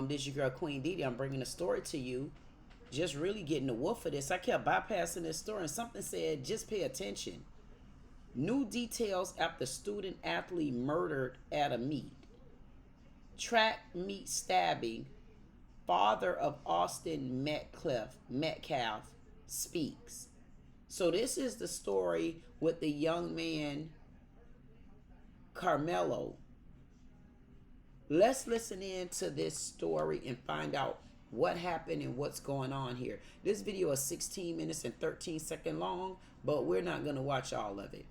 This your girl Queen Dee Dee. I'm bringing a story to you. Just really getting the wolf of this. I kept bypassing this story, and something said, just pay attention. New details after student athlete murdered at a meet. Track meet stabbing. Father of Austin Metcalf speaks. So this is the story with the young man, KARMELO. Let's listen in to this story and find out what happened and what's going on here. This video is 16 minutes and 13 seconds long, but we're not going to watch all of it.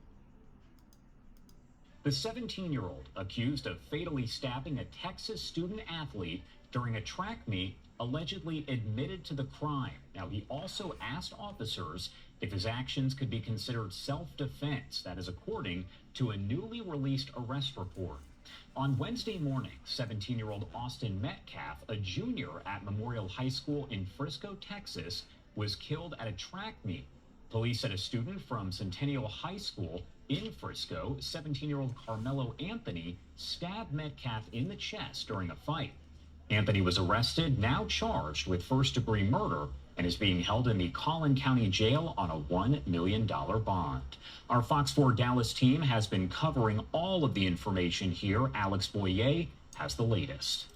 The 17-year-old accused of fatally stabbing a Texas student athlete during a track meet allegedly admitted to the crime. Now, he also asked officers if his actions could be considered self-defense. That is according to a newly released arrest report. On Wednesday morning, 17-year-old Austin Metcalf, a junior at Memorial High School in Frisco, Texas, was killed at a track meet. Police said a student from Centennial High School in Frisco, 17-year-old KARMELO Anthony, stabbed Metcalf in the chest during a fight. Anthony was arrested, now charged with first-degree murder, and is being held in the Collin County Jail on a $1 million bond. Our Fox 4 Dallas team has been covering all of the information here. Alex Boyer has the latest.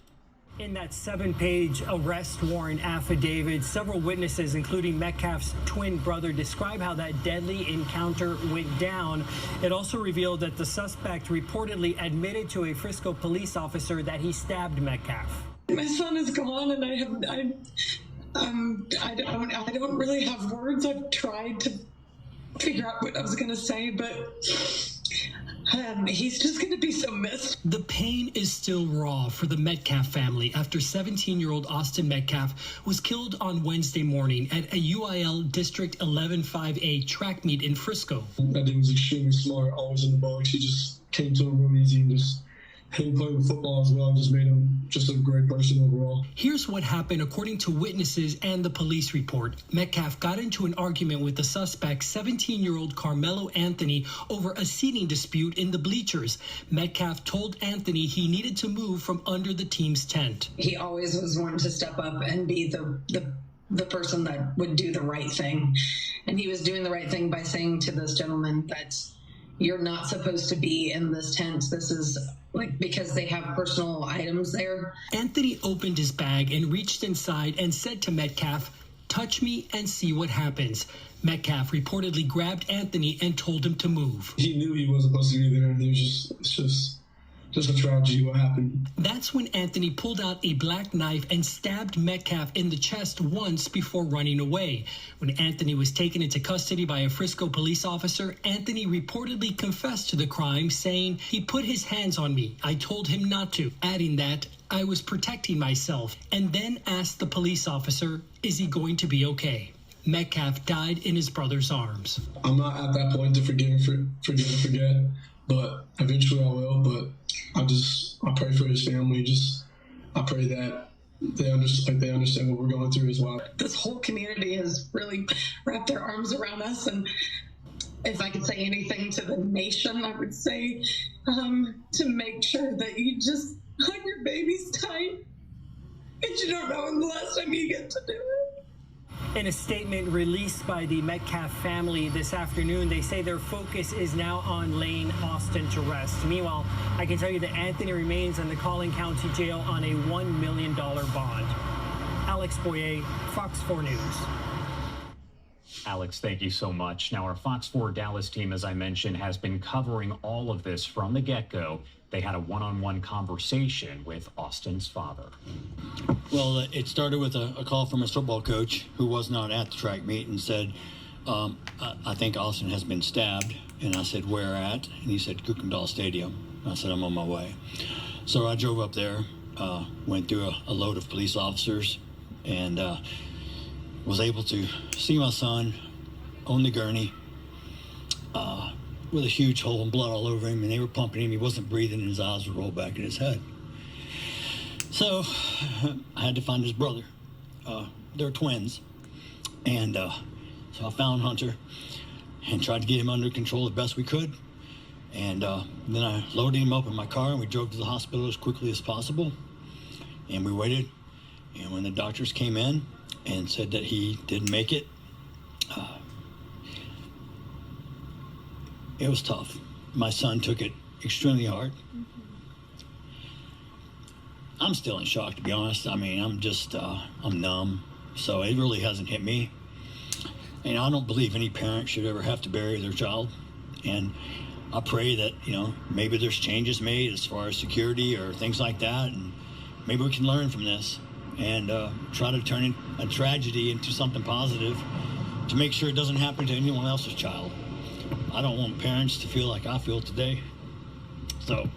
In that 7-page arrest warrant affidavit, several witnesses, including Metcalf's twin brother, describe how that deadly encounter went down. It also revealed that the suspect reportedly admitted to a Frisco police officer that he stabbed Metcalf. My son is gone, and I don't really have words. I've tried to figure out what I was going to say, but he's just going to be so missed. The pain is still raw for the Metcalf family after 17-year-old Austin Metcalf was killed on Wednesday morning at a UIL District 11-5A track meet in Frisco. I think he was extremely smart, always in the box. He just came to him real easy and just him playing football as well just made him just a great person overall. Here's what happened according to witnesses and the police report. Metcalf got into an argument with the suspect, 17-year-old KARMELO Anthony, over a seating dispute in the bleachers. Metcalf told Anthony he needed to move from under the team's tent. He always was wanting to step up and be the person that would do the right thing. And he was doing the right thing by saying to this gentleman that you're not supposed to be in this tent. This is because they have personal items there. Anthony opened his bag and reached inside and said to Metcalf, "Touch me and see what happens." Metcalf reportedly grabbed Anthony and told him to move. He knew he wasn't supposed to be there, and it's just a tragedy what happened. That's when Anthony pulled out a black knife and stabbed Metcalf in the chest once before running away. When Anthony was taken into custody by a Frisco police officer, Anthony reportedly confessed to the crime, saying, "He put his hands on me. I told him not to," adding that, "I was protecting myself," and then asked the police officer, "Is he going to be okay?" Metcalf died in his brother's arms. I'm not at that point to forgive and forget, but eventually I will. But I pray for his family. I pray that they understand what we're going through as well. This whole community has really wrapped their arms around us, and if I could say anything to the nation, I would say to make sure that you just hug your babies tight, because you don't know when the last time you get to do it. In a statement released by the Metcalf family this afternoon, they say their focus is now on laying Austin to rest. Meanwhile, I can tell you that Anthony remains in the Collin County Jail on a $1 million bond. Alex Boyer, Fox 4 News. Alex, thank you so much. Now, our Fox 4 Dallas team, as I mentioned, has been covering all of this from the get-go. They had a one-on-one conversation with Austin's father. Well, it started with a call from his football coach, who was not at the track meet, and said, I think Austin has been stabbed. And I said, where at? And he said, Kuykendall Stadium. I said, I'm on my way. So I drove up there, went through a load of police officers, and was able to see my son on the gurney with a huge hole and blood all over him, and they were pumping him. He wasn't breathing, and his eyes were rolled back in his head. So I had to find his brother. They're twins. And so I found Hunter and tried to get him under control as best we could. And then I loaded him up in my car, and we drove to the hospital as quickly as possible. And we waited. And when the doctors came in and said that he didn't make it, it was tough. My son took it extremely hard. I'm still in shock, to be honest. I mean, I'm numb. So it really hasn't hit me. And I don't believe any parent should ever have to bury their child. And I pray that, maybe there's changes made as far as security or things like that. And maybe we can learn from this and try to turn a tragedy into something positive to make sure it doesn't happen to anyone else's child. I don't want parents to feel like I feel today. So,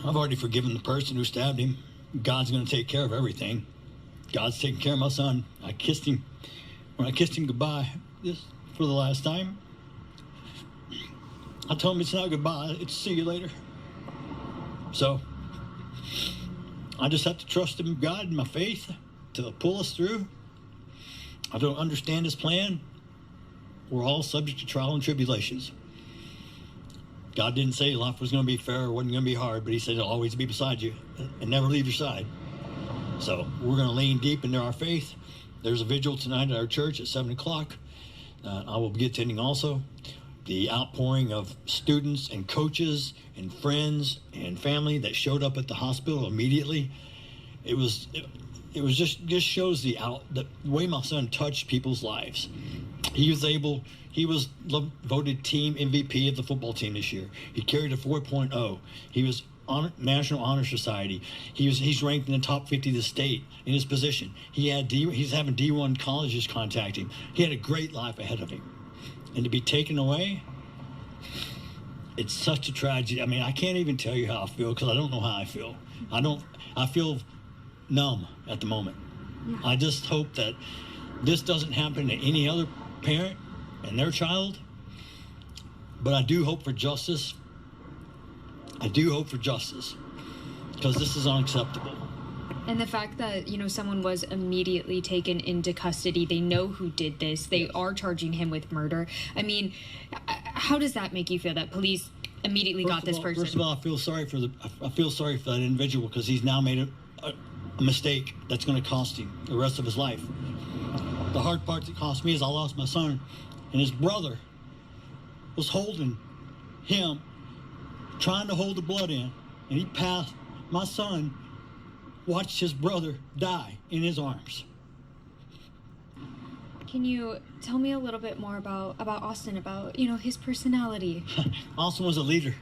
I've already forgiven the person who stabbed him. God's going to take care of everything. God's taking care of my son. I kissed him. When I kissed him goodbye, this for the last time, I told him it's not goodbye, it's see you later. So, I just have to trust him, God, and my faith to pull us through. I don't understand his plan. We're all subject to trial and tribulations. God didn't say life was going to be fair or wasn't going to be hard, but he said he'll always be beside you and never leave your side. So we're going to lean deep into our faith. There's a vigil tonight at our church at 7 o'clock. I will be attending also. The outpouring of students and coaches and friends and family that showed up at the hospital immediately. It was just shows the way my son touched people's lives. He was voted team MVP of the football team this year. He carried a 4.0. He was on National Honor Society. He's ranked in the top 50 of the state in his position. He's having D1 colleges contact him. He had a great life ahead of him. And to be taken away, it's such a tragedy. I mean, I can't even tell you how I feel because I don't know how I feel. I feel numb at the moment. Yeah. I just hope that this doesn't happen to any other parent and their child. But I do hope for justice. I do hope for justice because this is unacceptable. And the fact that, someone was immediately taken into custody, they know who did this, they are charging him with murder. I mean, how does that make you feel that police immediately got this person? First of all, I feel sorry for that individual because he's now made a mistake that's going to cost him the rest of his life. The hard part that cost me is I lost my son, and his brother was holding him, trying to hold the blood in, and he passed. My son watched his brother die in his arms. Can you tell me a little bit more about Austin, about, his personality? Austin was a leader.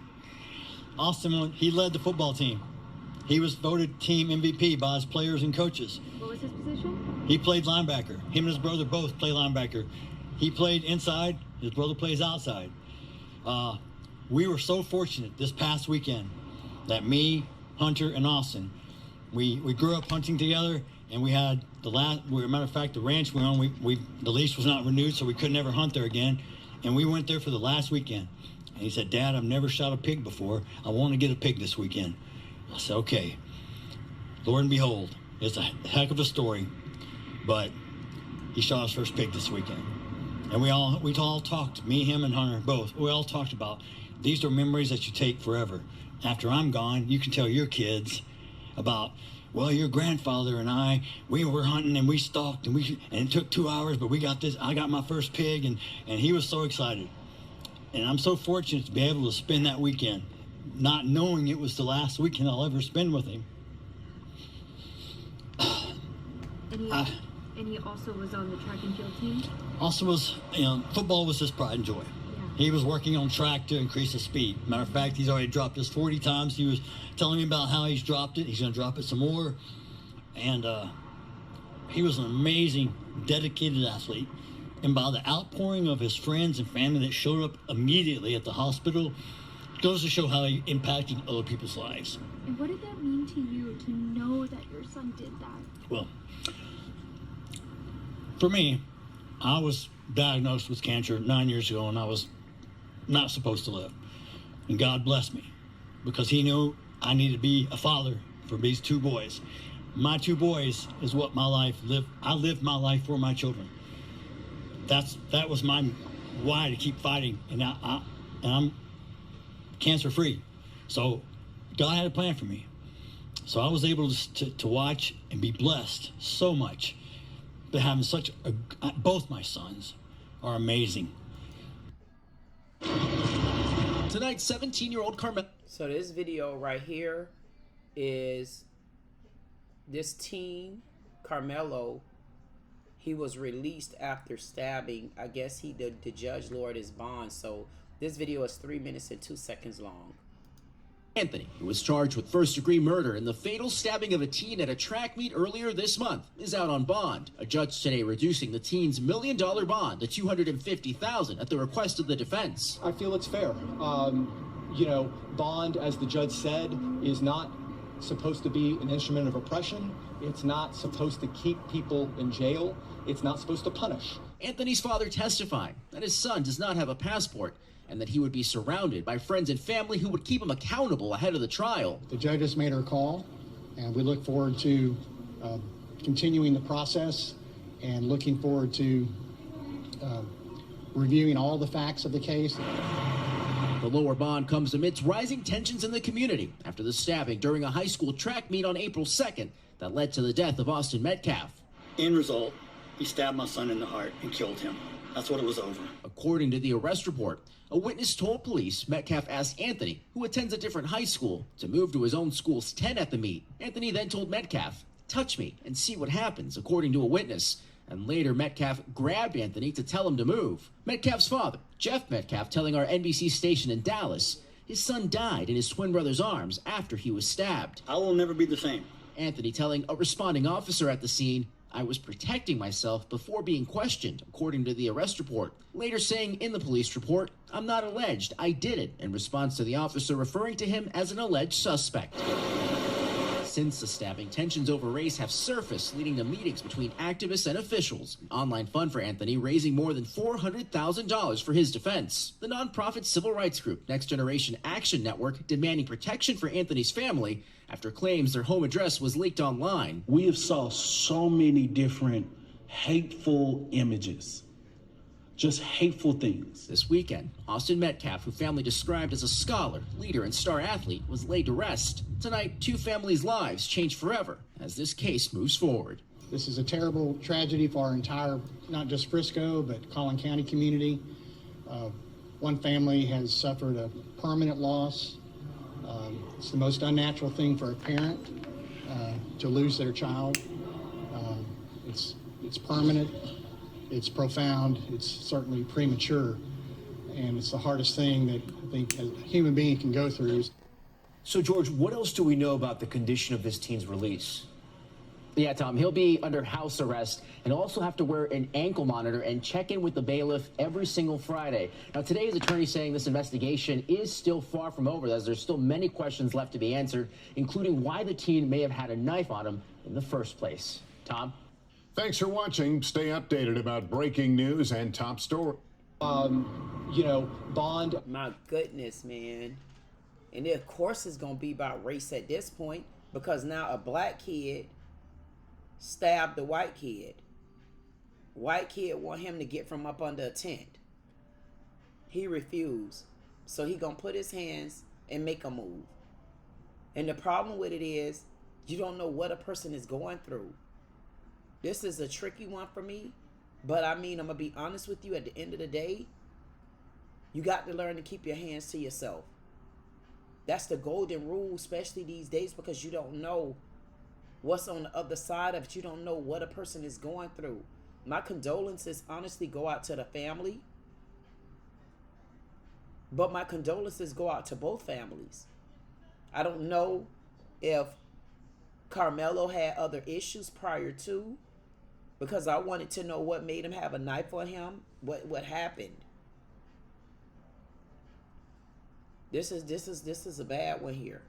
He led the football team. He was voted team MVP by his players and coaches. What was his position? He played linebacker. Him and his brother both play linebacker. He played inside. His brother plays outside. We were so fortunate this past weekend that me, Hunter, and Austin, we grew up hunting together, and we had matter of fact, the ranch we're on, the lease was not renewed, so we could never hunt there again. And we went there for the last weekend. And he said, Dad, I've never shot a pig before. I want to get a pig this weekend. I said, okay. Lord and behold, it's a heck of a story, but he shot his first pig this weekend. And we all talked, me, him, and Hunter, both. We all talked about these are memories that you take forever. After I'm gone, you can tell your kids about, well, your grandfather and we were hunting and we stalked and it took 2 hours, but we got this. I got my first pig, and he was so excited. And I'm so fortunate to be able to spend that weekend, not knowing it was the last weekend I'll ever spend with him. And he also was on the track and field team? Also was, football was his pride and joy. Yeah. He was working on track to increase his speed. Matter of fact, he's already dropped this 40 times. He was telling me about how he's dropped it. He's going to drop it some more. And he was an amazing, dedicated athlete. And by the outpouring of his friends and family that showed up immediately at the hospital, it goes to show how he impacted other people's lives. And what did that mean to you to know that your son did that? Well, for me, I was diagnosed with cancer 9 years ago, and I was not supposed to live. And God blessed me because he knew I needed to be a father for these two boys. My two boys is what my life lived. I lived my life for my children. That was my why to keep fighting, and I'm cancer free. So God had a plan for me. So I was able to watch and be blessed so much. But having both my sons are amazing. Tonight, 17-year-old Carmelo. So this video right here is this teen, Carmelo. He was released after stabbing. I guess the judge lowered his bond. So this video is 3 minutes and 2 seconds long. Anthony, who was charged with first-degree murder in the fatal stabbing of a teen at a track meet earlier this month, is out on bond. A judge today reducing the teen's $1 million bond to $250,000 at the request of the defense. I feel it's fair. You know, bond, as the judge said, is not supposed to be an instrument of oppression. It's not supposed to keep people in jail. It's not supposed to punish. Anthony's father testifying that his son does not have a passport and that he would be surrounded by friends and family who would keep him accountable ahead of the trial. The judge has made her call, and we look forward to continuing the process and looking forward to reviewing all the facts of the case. The lower bond comes amidst rising tensions in the community after the stabbing during a high school track meet on April 2nd that led to the death of Austin Metcalf. End result, he stabbed my son in the heart and killed him. That's what it was over. According to the arrest report, a witness told police Metcalf asked Anthony, who attends a different high school, to move to his own school's tent at the meet. Anthony then told Metcalf, "Touch me and see what happens," according to a witness. And later, Metcalf grabbed Anthony to tell him to move. Metcalf's father, Jeff Metcalf, telling our NBC station in Dallas, his son died in his twin brother's arms after he was stabbed. I will never be the same. Anthony telling a responding officer at the scene, "I was protecting myself before being questioned," according to the arrest report. Later saying in the police report, "I'm not alleged, I did it," in response to the officer referring to him as an alleged suspect. Since the stabbing, tensions over race have surfaced, leading to meetings between activists and officials. An online fund for Anthony raising more than $400,000 for his defense. The nonprofit civil rights group Next Generation Action Network demanding protection for Anthony's family after claims their home address was leaked online. We have saw so many different hateful images, just hateful things. This weekend, Austin Metcalf, who family described as a scholar, leader, and star athlete, was laid to rest. Tonight, two families' lives change forever as this case moves forward. This is a terrible tragedy for our entire, not just Frisco, but Collin County community. One family has suffered a permanent loss. It's the most unnatural thing for a parent to lose their child. It's permanent, it's profound, it's certainly premature, and it's the hardest thing that I think a human being can go through. So, George, what else do we know about the condition of this teen's release? Yeah, Tom, he'll be under house arrest and also have to wear an ankle monitor and check in with the bailiff every single Friday. Now, today, his attorney saying this investigation is still far from over, as there's still many questions left to be answered, including why the teen may have had a knife on him in the first place. Tom? Thanks for watching. Stay updated about breaking news and top story. You know, bond. My goodness, man. And of course it's going to be about race at this point, because now a black kid stabbed the white kid. White kid want him to get from up under a tent. He refused. So he going to put his hands and make a move. And the problem with it is you don't know what a person is going through. This is a tricky one for me, but I mean, I'm going to be honest with you, at the end of the day, you got to learn to keep your hands to yourself. That's the golden rule, especially these days, because you don't know what's on the other side of it. You don't know what a person is going through. My condolences honestly go out to the family, but my condolences go out to both families. I don't know if Carmelo had other issues prior to, because I wanted to know what made him have a knife on him. What happened? This is a bad one here.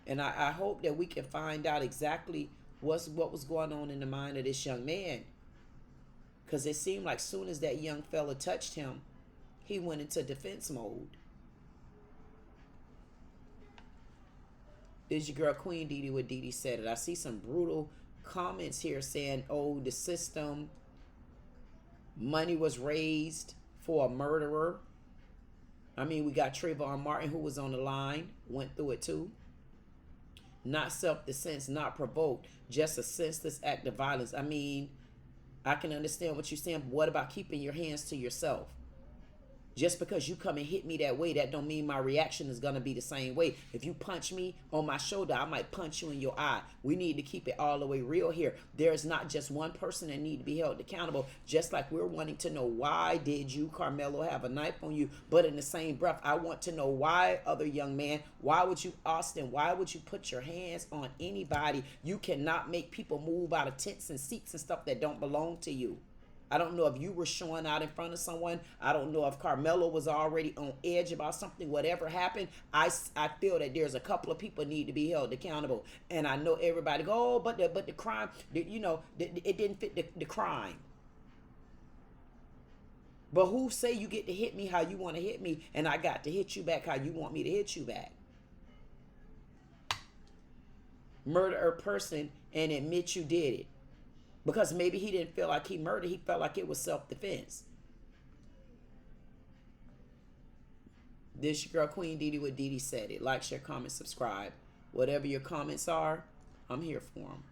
And I hope that we can find out exactly what was going on in the mind of this young man. Because it seemed like soon as that young fella touched him, he went into defense mode. This is your girl Queen Dee Dee with Dee Dee Said It. I see some brutal comments here saying, oh, the system, money was raised for a murderer. I mean, we got Trayvon Martin, who was on the line, went through it too. not self-defense, not provoked, just a senseless act of violence. I mean, I can understand what you're saying, but what about keeping your hands to yourself? Just because you come and hit me that way, that don't mean my reaction is going to be the same way. If you punch me on my shoulder, I might punch you in your eye. We need to keep it all the way real here. There's not just one person that need to be held accountable, just like we're wanting to know, why did you, Carmelo, have a knife on you? But in the same breath, I want to know, why, other young man, why would you, Austin, why would you put your hands on anybody? You cannot make people move out of tents and seats and stuff that don't belong to you. I don't know if you were showing out in front of someone. I don't know if Carmelo was already on edge about something. Whatever happened, I feel that there's a couple of people need to be held accountable. And I know everybody go, oh, but the crime, you know, it didn't fit the crime. But who say you get to hit me how you want to hit me, and I got to hit you back how you want me to hit you back? Murder a person and admit you did it. Because maybe he didn't feel like he murdered. He felt like it was self-defense. This your girl, Queen Dee Dee, with Dee Dee Said It. Like, share, comment, subscribe. Whatever your comments are, I'm here for them.